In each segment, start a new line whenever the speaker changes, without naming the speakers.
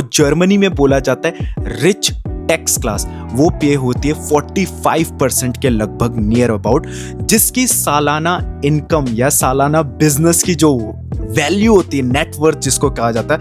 Germany में बोला जाता है रिच टैक्स क्लास, वो पे होती है 45% के लगभग नियर अबाउट, जिसकी सालाना इनकम या सालाना बिजनेस की जो वैल्यू होती है, नेटवर्थ जिसको कहा जाता है,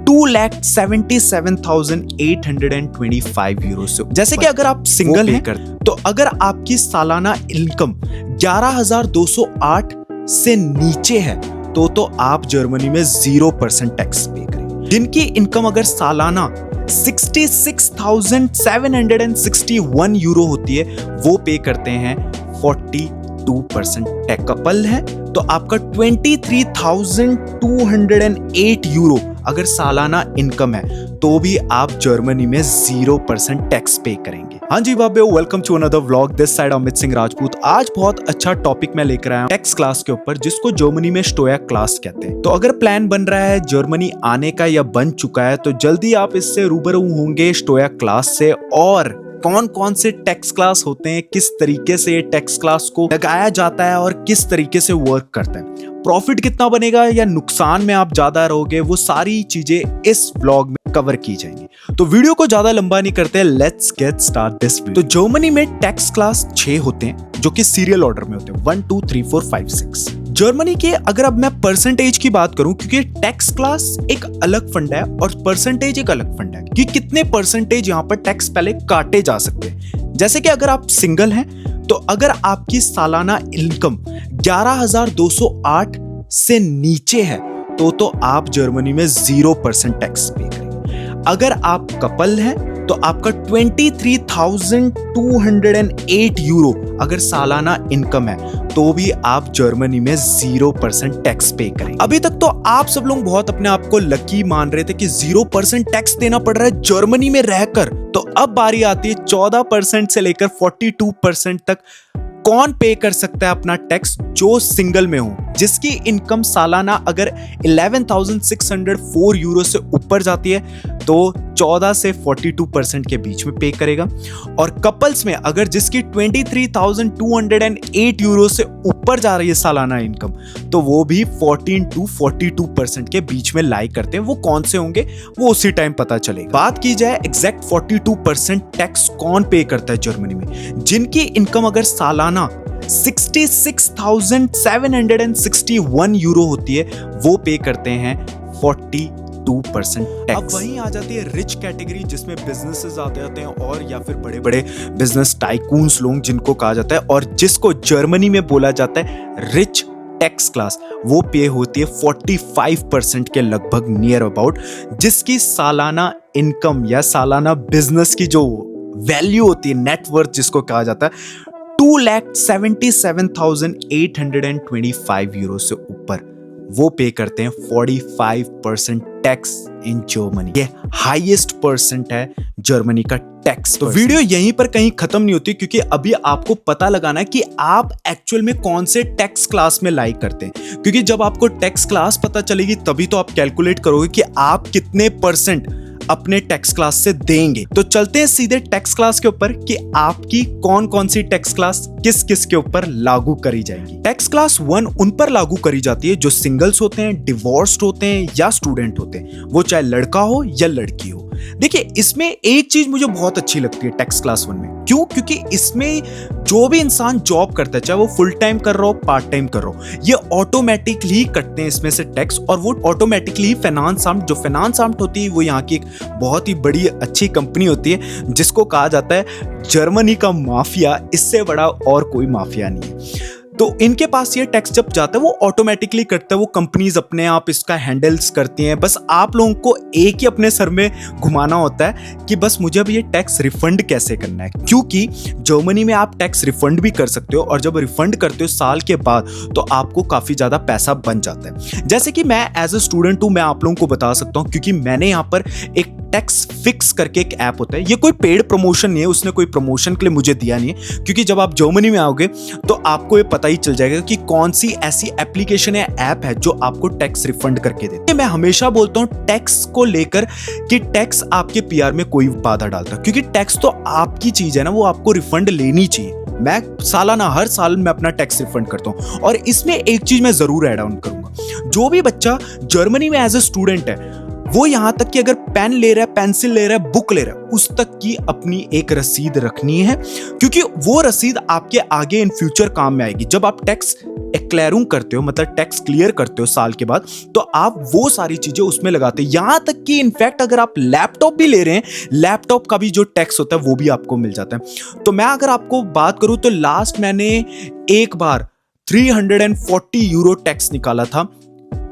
2,77,825 यूरो से। जैसे कि अगर आप सिंगल हैं तो अगर आपकी सालाना इनकम 11,208 से नीचे है तो आप जर्मनी में 0% टैक्स पे करेंगे। जिनकी इनकम अगर सालाना 66,761 यूरो होती है वो पे करते हैं 42% टैक्स। कपल है तो आपका 23,208 यूरो अगर सालाना इनकम है तो भी आप जर्मनी में 0% टैक्स पे करेंगे। हाँ जी बाबे, welcome to another vlog, this side Amit Singh Rajput. आज बहुत अच्छा टॉपिक मैं लेकर आया हूं टैक्स क्लास के ऊपर, जिसको जर्मनी में स्टोया क्लास कहते हैं। तो अगर प्लान बन रहा है जर्मनी आने का या बन चुका है तो जल्दी आप इससे रूबरू होंगे स्टोया क्लास से, और कौन कौन से टैक्स क्लास होते हैं, किस तरीके से टैक्स क्लास को लगाया जाता है और किस तरीके से वर्क करता है, प्रॉफिट कितना बनेगा या नुकसान में आप ज्यादा रहोगे, वो सारी चीजें इस व्लॉग में कवर की जाएंगी। तो वीडियो को ज्यादा लंबा नहीं करते, let's get start this video. तो जर्मनी में टैक्स क्लास 6 होते हैं जो कि सीरियल ऑर्डर में होते हैं, 1 2 3 4 5 6। जर्मनी के अगर अब मैं परसेंटेज की बात करूं, क्योंकि टैक्स क्लास एक अलग फंड है और परसेंटेज एक अलग फंड है कि कितने परसेंटेज यहाँ पर टैक्स पहले काटे जा सकते हैं। जैसे कि अगर आप सिंगल हैं तो अगर आपकी सालाना इनकम 11,208 से नीचे है तो आप जर्मनी में 0% टैक्स पे करेंगे। अगर आप कपल हैं तो आपका 23,208 यूरो अगर सालाना इनकम है तो भी आप जर्मनी में 0% टैक्स पे करेंगे। अभी तक तो आप सब लोग बहुत अपने आप को लकी मान रहे थे कि 0% टैक्स देना पड़ रहा है जर्मनी में रहकर, तो अब बारी आती है 14% से लेकर 42% तक कौन पे कर सकता है अपना टैक्स जो सिंगल में हो, जिसकी इनकम सालाना अगर 11,604 यूरो से ऊपर जाती है तो 14 से 42% के बीच में पे करेगा। और कपल्स में अगर जिसकी 23,208 यूरो से ऊपर जा रही है सालाना इनकम तो वो भी 14 to 42% के बीच में लाई करते हैं। वो कौन से होंगे वो उसी टाइम पता चलेगा। बात की जाए एग्जैक्ट 42% टैक्स कौन पे करता है जर्मनी में, जिनकी इनकम अगर सालाना 66,761 यूरो होती है वो पे करते हैं 42% टैक्स। अब वहीं आ जाती है रिच कैटेगरी, जिसमें बिजनेसेस आते हैं और या फिर बड़े बड़े बिजनेस टाइकून्स लोग जिनको कहा जाता है, और जिसको जर्मनी में बोला जाता है रिच टैक्स क्लास, वो पे होती है 45% के लगभग नियर अबाउट, जिसकी सालाना इनकम या सालाना बिजनेस की जो वैल्यू होती है, नेटवर्थ जिसको कहा जाता है, 2,77,825 यूरो से ऊपर वो पे करते हैं 45% टैक्स इन जर्मनी। ये हाईएस्ट परसेंट है जर्मनी का टैक्स। तो वीडियो यहीं पर कहीं खत्म नहीं होती, क्योंकि अभी आपको पता लगाना है कि आप एक्चुअल में कौन से टैक्स क्लास में लाइक करते हैं, क्योंकि जब आपको टैक्स क्लास पता चलेगी तभी तो आप कैलकुलेट करोगे कि आप कितने परसेंट अपने टैक्स क्लास से देंगे। तो चलते हैं सीधे टैक्स क्लास के ऊपर कि आपकी कौन कौन सी टैक्स क्लास किस किस के ऊपर लागू करी जाएगी। टैक्स क्लास 1 उन पर लागू करी जाती है जो सिंगल्स होते हैं, डिवोर्स्ड होते हैं या स्टूडेंट होते हैं, वो चाहे लड़का हो या लड़की हो। देखिए, इसमें एक चीज मुझे बहुत अच्छी लगती है टैक्स क्लास 1 में। क्यों? क्योंकि इसमें जो भी इंसान जॉब करता है, चाहे वो फुल टाइम कर रहा हो, पार्ट टाइम कर रहा हो, ये ऑटोमेटिकली कटते हैं इसमें से टैक्स, और वो ऑटोमेटिकली फाइनेंस आर्म, जो फाइनेंस आर्म होती है वो यहाँ की एक बहुत ही बड़ी अच्छी कंपनी होती है, जिसको कहा जाता है जर्मनी का माफिया। इससे बड़ा और कोई माफिया नहीं है। तो इनके पास ये टैक्स जब जाता है वो ऑटोमेटिकली करता है, वो कंपनीज अपने आप इसका हैंडल्स करती हैं। बस आप लोगों को एक ही अपने सर में घुमाना होता है कि बस मुझे अब ये टैक्स रिफंड कैसे करना है, क्योंकि जर्मनी में आप टैक्स रिफंड भी कर सकते हो, और जब रिफंड करते हो साल के बाद तो आपको काफी ज्यादा पैसा बन जाता है। जैसे कि मैं एज अ स्टूडेंट हूं, मैं आप लोगों को बता सकता हूं, क्योंकि मैंने यहाँ पर एक टैक्स फिक्स करके एक ऐप होता है। ये कोई पेड प्रमोशन नहीं है, उसने कोई प्रमोशन के लिए मुझे दिया नहीं है, क्योंकि जब आप जर्मनी में आओगे तो आपको ये पता ही चल जाएगा कि कौन सी ऐसी एप्लीकेशन या ऐप है जो आपको टैक्स रिफंड करके देती है। मैं हमेशा बोलता हूं टैक्स को लेकर कि टैक्स आपके पीआर में कोई बाधा डालता, क्योंकि टैक्स तो आपकी चीज है ना, वो आपको रिफंड लेनी चाहिए। मैं सालाना हर साल मैं अपना टैक्स रिफंड करता हूं, और इसमें एक चीज मैं जरूर ऐड ऑन करूंगा। जो भी बच्चा जर्मनी में एज ए स्टूडेंट है, वो यहाँ तक कि अगर पेन ले रहा है, पेंसिल ले रहा है, बुक ले रहा है, उस तक की अपनी एक रसीद रखनी है, क्योंकि वो रसीद आपके आगे इन फ्यूचर काम में आएगी। जब आप टैक्स एक्लेयरिंग करते हो, मतलब टैक्स क्लियर करते हो साल के बाद, तो आप वो सारी चीजें उसमें लगाते हो। यहां तक कि इनफैक्ट अगर आप लैपटॉप भी ले रहे हैं, लैपटॉप का भी जो टैक्स होता है वो भी आपको मिल जाता है। तो मैं अगर आपको बात करूं तो लास्ट मैंने एक बार 340 यूरो टैक्स निकाला था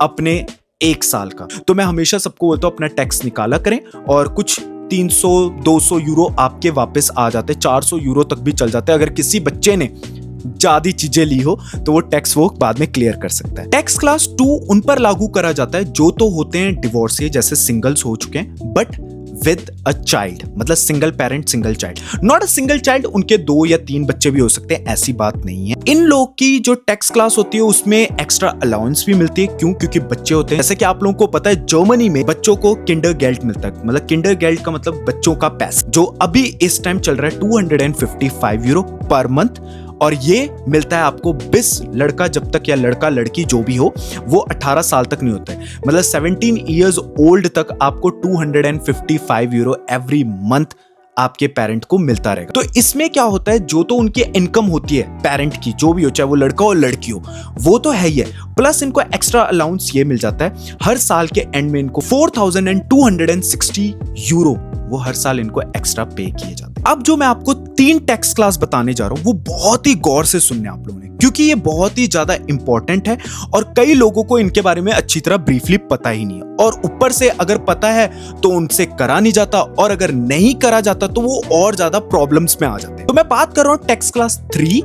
अपने एक साल का। तो मैं हमेशा सबको बोलता हूं अपना टैक्स निकाला करें, और कुछ 300-200 यूरो आपके वापस आ जाते, 400 यूरो तक भी चल जाते हैं। अगर किसी बच्चे ने ज्यादा चीजें ली हो तो वो टैक्स वो बाद में क्लियर कर सकता है। टैक्स क्लास 2 उन पर लागू करा जाता है जो तो होते हैं डिवोर्सी, जैसे सिंगल्स हो चुके हैं, बट विद अ चाइल्ड, मतलब single parent single child, not a single child, उनके 2 या 3 बच्चे भी हो सकते हैं, ऐसी बात नहीं है। इन लोग की जो टैक्स क्लास होती है उसमें एक्स्ट्रा अलाउंस भी मिलती है। क्यों? क्योंकि बच्चे होते हैं। जैसे कि आप लोगों को पता है जर्मनी में बच्चों को किंडरगेल्ट मिलता है, मतलब किंडरगेल्ट का मतलब बच्चों का पैसा, जो अभी इस टाइम चल रहा है 255 यूरो पर मंथ, और ये मिलता है आपको 20 लड़का जब तक, या लड़का लड़की जो भी हो, वो 18 साल तक नहीं होता है, मतलब 17 ईयर्स ओल्ड तक आपको 255 यूरो एवरी मंथ आपके पेरेंट को मिलता रहेगा। तो इसमें क्या होता है, जो तो उनकी इनकम होती है पेरेंट की, जो भी हो, चाहे वो लड़का हो लड़की हो, वो तो है ही है, प्लस इनको एक्स्ट्रा अलाउंस ये मिल जाता है हर साल के एंड में इनको 4260 यूरो वो हर साल इनको एक्स्ट्रा पे किए जाते हैं। अब जो मैं आपको 3 टैक्स क्लास बताने जा रहा हूं वो बहुत ही गौर से सुनने आप लोगों ने, क्योंकि ये बहुत ही ज्यादा इंपॉर्टेंट है और कई लोगों को इनके बारे में अच्छी तरह ब्रीफली पता ही नहीं है, और ऊपर से अगर पता है तो उनसे करा नहीं जाता, और अगर नहीं करा जाता तो वो और ज्यादा प्रॉब्लम्स में आ जाते हैं। तो मैं बात कर रहा हूं टैक्स क्लास 3,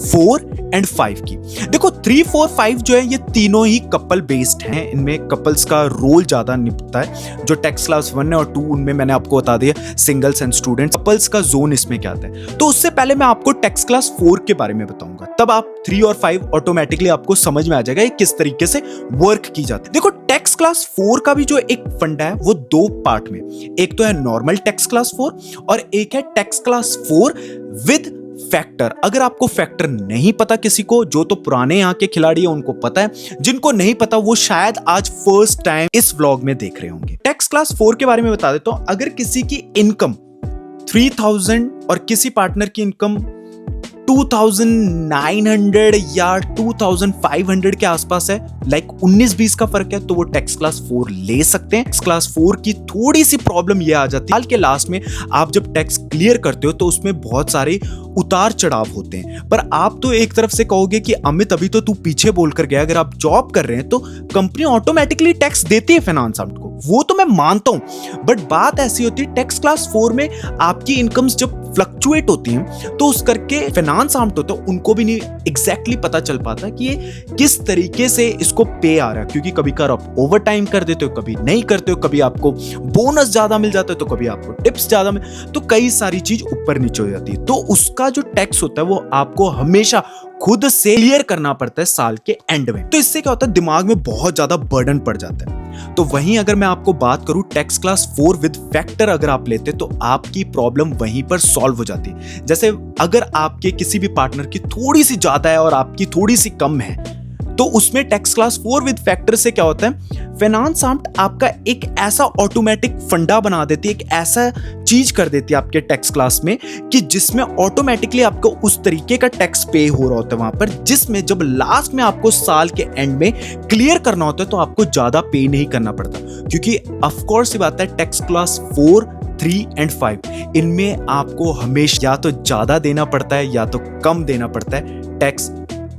4 एंड 5 की। देखो 3, 4, 5 जो है ये तीनों ही कपल बेस्ड हैं, इनमें कपल्स का रोल ज्यादा निपटता है। जो टैक्स क्लास 1 और 2 उनमें मैंने आपको बता दिया सिंगल्स एंड स्टूडेंट्स, कपल्स का जोन इसमें क्या आता है। तो उससे पहले मैं आपको टैक्स क्लास 4 के बारे में बताऊंगा, तब आप 3 और 5 ऑटोमेटिकली आपको समझ में आ जाएगा ये किस तरीके से वर्क की जाती है। देखो टैक्स क्लास 4 का भी जो एक फंडा है वो 2 पार्ट में, एक तो है नॉर्मल टैक्स क्लास 4 और एक है टैक्स क्लास 4 विद फैक्टर। अगर आपको फैक्टर नहीं पता किसी को, जो तो पुराने यहाँ के खिलाड़ी हैं उनको पता है, जिनको नहीं पता वो शायद आज फर्स्ट टाइम इस व्लॉग में देख रहे होंगे। टैक्स क्लास 4 के बारे में बता देता हूं। अगर किसी की इनकम 3000 और किसी पार्टनर की इनकम 2900 या 2500 के आसपास है, लाइक 19-20 का फर्क है, तो वो टैक्स क्लास 4 ले सकते हैं। टैक्स क्लास 4 की थोड़ी सी प्रॉब्लम ये आ जाती है, साल के लास्ट में आप जब टैक्स क्लियर करते हो तो उसमें बहुत सारे उतार चढ़ाव होते हैं। पर आप तो एक तरफ से कहोगे कि अमित अभी तो तू पीछे बोल कर गया, अगर आप जॉब कर रहे हैं तो कंपनी ऑटोमेटिकली टैक्स देती है फाइनेंस आर्म को, वो तो मैं मानता हूं, बट बात ऐसी होती है टैक्स क्लास 4 में आपकी इनकम्स जब फ्लक्चुएट होती हैं तो उस करके फाइनेंस आर्म होता है उनको भी नहीं एग्जैक्टली पता चल पाता कि ये किस तरीके से इसको पे आ रहा है, क्योंकि कभी कभार आप ओवर टाइम कर देते हो, कभी नहीं करते हो, कभी आपको बोनस ज्यादा मिल जाता है तो कभी आपको टिप्स ज्यादा मिल, तो कई सारी चीज ऊपर नीचे हो जाती है। तो उसका जो टैक्स होता है वो आपको हमेशा खुद से क्लियर करना पड़ता है साल के एंड में। तो इससे क्या होता है, दिमाग में बहुत ज्यादा बर्डन पड़ जाता है। तो वहीं अगर मैं आपको बात करूं टैक्स क्लास 4 विद फैक्टर अगर आप लेते तो आपकी प्रॉब्लम वहीं पर सॉल्व हो जाती है। जैसे अगर आपके किसी भी पार्टनर की थोड़ी सी ज्यादा है और आपकी थोड़ी सी कम है, तो उसमें टैक्स क्लास 4 विद फैक्टर से क्या होता है, फाइनेंस आर्म आपका एक ऐसा ऑटोमेटिक फंडा बना देती है, एक ऐसा चीज कर देती है आपके टैक्स क्लास में कि जिसमें ऑटोमेटिकली आपको उस तरीके का टैक्स पे हो रहा होता है वहां पर, जिसमें जब लास्ट में आपको साल के एंड में क्लियर करना होता है तो आपको ज्यादा पे नहीं करना पड़ता, क्योंकि ऑफ कोर्स ये बात है टैक्स क्लास 4, 3 एंड 5 इनमें आपको हमेशा या तो ज्यादा देना पड़ता है या तो कम देना पड़ता है टैक्स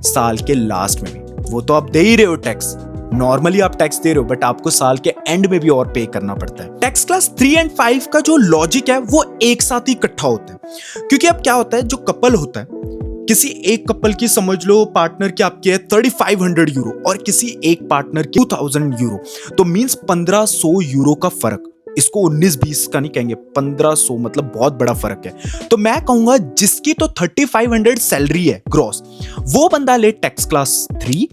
साल के लास्ट में भी। वो तो आप दे ही रहे हो टैक्स, नॉर्मली आप टैक्स दे रहे हो, बट आपको साल के एंड में भी और पे करना पड़ता है। टैक्स क्लास 3 एंड 5 का जो लॉजिक है वो एक साथ ही इकट्ठा होता है, क्योंकि अब क्या होता है, जो कपल होता है, किसी एक कपल की समझ लो पार्टनर की आपकी है 3500 यूरो और किसी एक पार्टनर की 2000 यूरो, तो मींस 1500 यूरो का फर्क। इसको 19-20 का नहीं कहेंगे, 1500 मतलब बहुत बड़ा फर्क है। तो मैं कहूंगा जिसकी तो 3500 सैलरी है ग्रॉस, वो बंदा ले टैक्स क्लास 3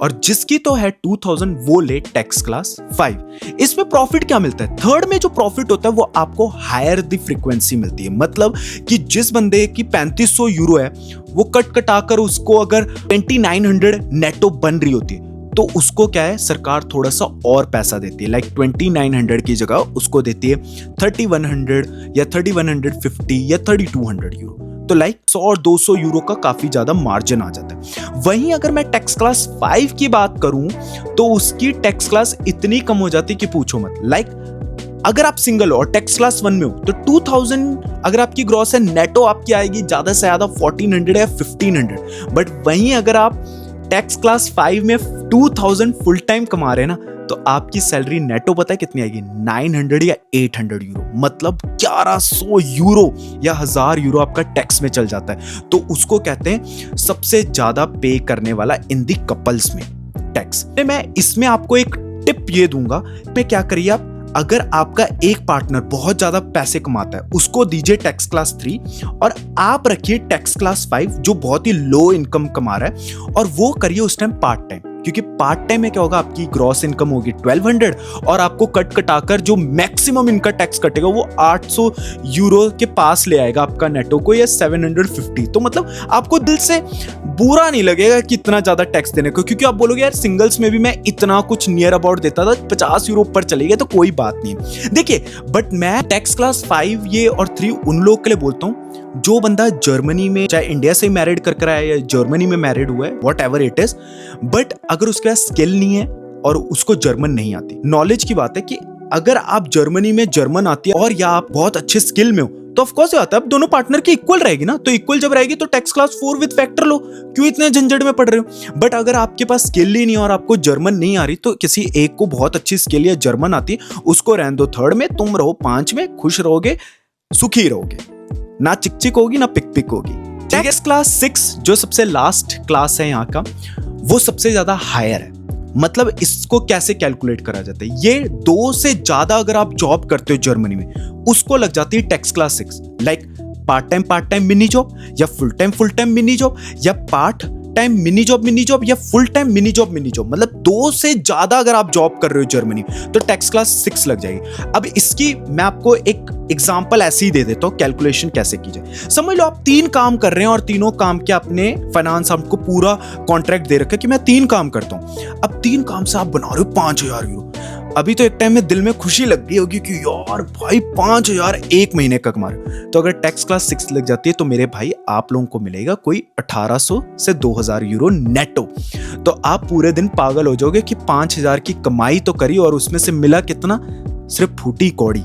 और जिसकी तो है 2000 वो ले टैक्स क्लास 5। इसमें प्रॉफिट क्या मिलता है, थर्ड में जो प्रॉफिट होता है वो आपको हायर द फ्रीक्वेंसी मिलती है, मतलब कि जिस बंदे की 3500 यूरो है वो कट कटाकर उसको अगर 2900 नेटो बन रही होती है तो उसको क्या है, सरकार थोड़ा सा और पैसा देती है, लाइक 2900 की जगह उसको देती है 3100 या 3150 या 3200 यूरो। तो लाइक 100 और 200 यूरो का काफी ज्यादा मार्जिन आ जाता है। वहीं अगर मैं टैक्स क्लास 5 की बात करूं तो उसकी टैक्स क्लास इतनी कम हो जाती है कि पूछो मत। लाइक अगर आप सिंगल हो और टैक्स क्लास 1 में हो तो 2000 अगर आपकी ग्रॉस है, नेटो आपकी आएगी ज्यादा से ज्यादा 1400 या 1500। बट वहीं अगर आप टैक्स क्लास 5 में 2000 फुल टाइम कमा रहे हैं ना, तो आपकी सैलरी नेटो पता है कितनी आएगी, 900 या 800 यूरो, मतलब 1100 यूरो या 1000 यूरो आपका टैक्स में चल जाता है। तो उसको कहते हैं सबसे ज्यादा पे करने वाला इन दी कपल्स में टैक्स। मैं इसमें आपको एक टिप ये दूंगा, मैं क्या करिए आप, अगर आपका एक पार्टनर बहुत ज्यादा पैसे कमाता है उसको दीजिए टैक्स क्लास 3 और आप रखिए टैक्स क्लास 5 जो बहुत ही लो इनकम कमा रहा है, और वो करिए उस टाइम पार्ट टाइम। क्योंकि पार्ट टाइम में क्या होगा, आपकी ग्रॉस इनकम होगी 1200 और आपको कट कटाकर जो मैक्सिमम इनका टैक्स कटेगा वो 800 यूरो के पास ले आएगा आपका नेटो को, या 750। तो मतलब आपको दिल से बुरा नहीं लगेगा कि इतना ज्यादा टैक्स देने को, क्योंकि आप बोलोगे यार सिंगल्स में भी मैं इतना कुछ नियर अबाउट देता था, 50 यूरो ऊपर चले गए तो कोई बात नहीं। देखिए बट मैं टैक्स क्लास 5 ये और 3 उन लोग के लिए बोलता हूँ जो बंदा जर्मनी में, चाहे इंडिया से मैरिड कर आया या जर्मनी में मैरिड हुआ है, what ever it is, but अगर उसके पास स्किल नहीं है और उसको जर्मन नहीं आती। नॉलेज की बात है कि अगर आप जर्मनी में जर्मन आती है और या आप बहुत अच्छे स्किल में हो तो ऑफ कोर्स आता है, अब दोनों पार्टनर की इक्वल रहेगी ना। तो इक्वल जब रहेगी तो टैक्स क्लास 4 विद फैक्टर लो, क्यों इतने झंझट में पड़ रहे हो। बट अगर आपके पास स्किल ही नहीं और आपको जर्मन नहीं आ रही तो किसी एक को बहुत अच्छी स्किल या जर्मन आती है, उसको रहने दो 3rd में, तुम रहो 5 में, खुश रहोगे, सुखी रहोगे, ना चिक चिक होगी ना पिक पिक होगी। टैक्स क्लास 6 जो सबसे लास्ट क्लास है यहाँ का, वो सबसे ज्यादा हायर है। मतलब इसको कैसे कैलकुलेट करा जाता है, ये 2 से ज्यादा अगर आप जॉब करते हो जर्मनी में उसको लग जाती है tax class 6। Like part time mini job या फुल टाइम मिनी जॉब या पार्ट टाइम मिनी जॉब या फुल टाइम मिनी जॉब, मतलब 2 से ज्यादा अगर आप जॉब कर रहे हो जर्मनी तो टैक्स क्लास 6 लग जाएगी। अब इसकी मैं आपको एक एग्जांपल ऐसे ही दे देता हूं कैलकुलेशन कैसे की जाए। समझ लो आप 3 काम कर रहे हैं और तीनों काम के अपने फाइनेंस आपको पूरा कॉन्ट्रैक्ट दे रखा है कि मैं 3 काम करता हूं। अब 3 काम से आप बना रहे हो 5000 यूरो। अभी तो एक टाइम में दिल में खुशी लग गई होगी कि यार भाई 5000 एक महीने का कमा रहे हो। तो अगर टैक्स क्लास 6 लग जाती है तो मेरे भाई आप लोगों को मिलेगा कोई 1800 से 2000 यूरो नेटो। तो आप पूरे दिन पागल हो जाओगे कि 5000 की कमाई तो करी और उसमें से मिला कितना, सिर्फ फूटी कौड़ी।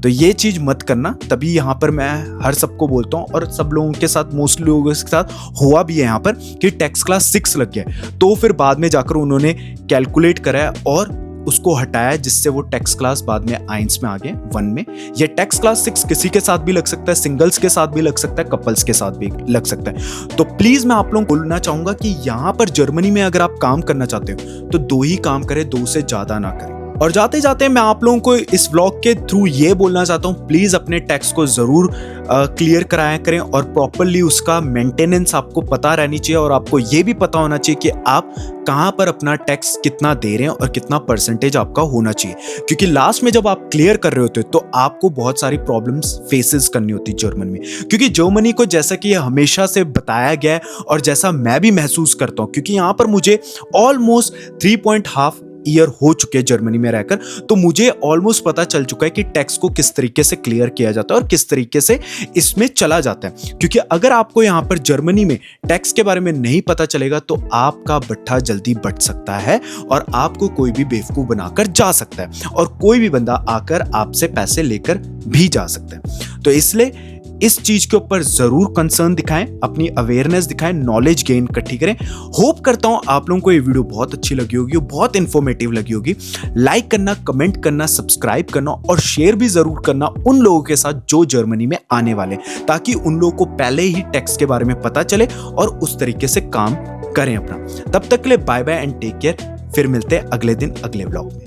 तो ये चीज मत करना। तभी यहाँ पर मैं हर सबको बोलता हूँ और सब लोगों के साथ, मोस्टली लोगों के साथ हुआ भी है यहाँ पर कि टैक्स क्लास 6 लग गया। तो फिर बाद में जाकर उन्होंने कैलकुलेट करा और उसको हटाया, जिससे वो टैक्स क्लास बाद में आइंस में आ गए 1 में। ये टैक्स क्लास 6 किसी के साथ भी लग सकता है, सिंगल्स के साथ भी लग सकता है, कपल्स के साथ भी लग सकता है। तो प्लीज मैं आप लोगों को बोलना चाहूंगा कि यहाँ पर जर्मनी में अगर आप काम करना चाहते हो तो 2 ही काम करें, 2 से ज्यादा ना करें। और जाते जाते मैं आप लोगों को इस व्लॉग के थ्रू ये बोलना चाहता हूँ, प्लीज अपने टैक्स को जरूर क्लियर कराया करें और प्रॉपरली उसका मेंटेनेंस आपको पता रहनी चाहिए और आपको ये भी पता होना चाहिए कि आप कहां पर अपना टैक्स कितना दे रहे हैं और कितना परसेंटेज आपका होना चाहिए। क्योंकि लास्ट में जब आप क्लियर कर रहे होते हो तो आपको बहुत सारी प्रॉब्लम्स फेसेस करनी होती है जर्मनी में। क्योंकि जर्मनी को जैसा कि हमेशा से बताया गया है और जैसा मैं भी महसूस करता हूं, क्योंकि यहां पर मुझे ऑलमोस्ट 3.5 ईयर हो चुके हैं जर्मनी में रहकर, तो मुझे ऑलमोस्ट पता चल चुका है कि टैक्स को किस तरीके से क्लियर किया जाता है और किस तरीके से इसमें चला जाता है। क्योंकि अगर आपको यहाँ पर जर्मनी में टैक्स के बारे में नहीं पता चलेगा तो आपका भट्ठा जल्दी बट सकता है और आपको कोई भी बेवकूफ बनाकर जा सकता है और कोई भी बंदा आकर आपसे पैसे लेकर भी जा सकता है। तो इसलिए इस चीज के ऊपर जरूर कंसर्न दिखाएं, अपनी अवेयरनेस दिखाएं, नॉलेज गेन इकट्ठी करें। होप करता हूं आप लोगों को ये वीडियो बहुत अच्छी लगी होगी, बहुत इंफॉर्मेटिव लगी होगी। लाइक करना, कमेंट करना, सब्सक्राइब करना और शेयर भी जरूर करना उन लोगों के साथ जो जर्मनी में आने वाले, ताकि उन लोगों को पहले ही टैक्स के बारे में पता चले और उस तरीके से काम करें अपना। तब तक के लिए bye bye and take care. फिर मिलते हैं अगले दिन अगले व्लॉग में।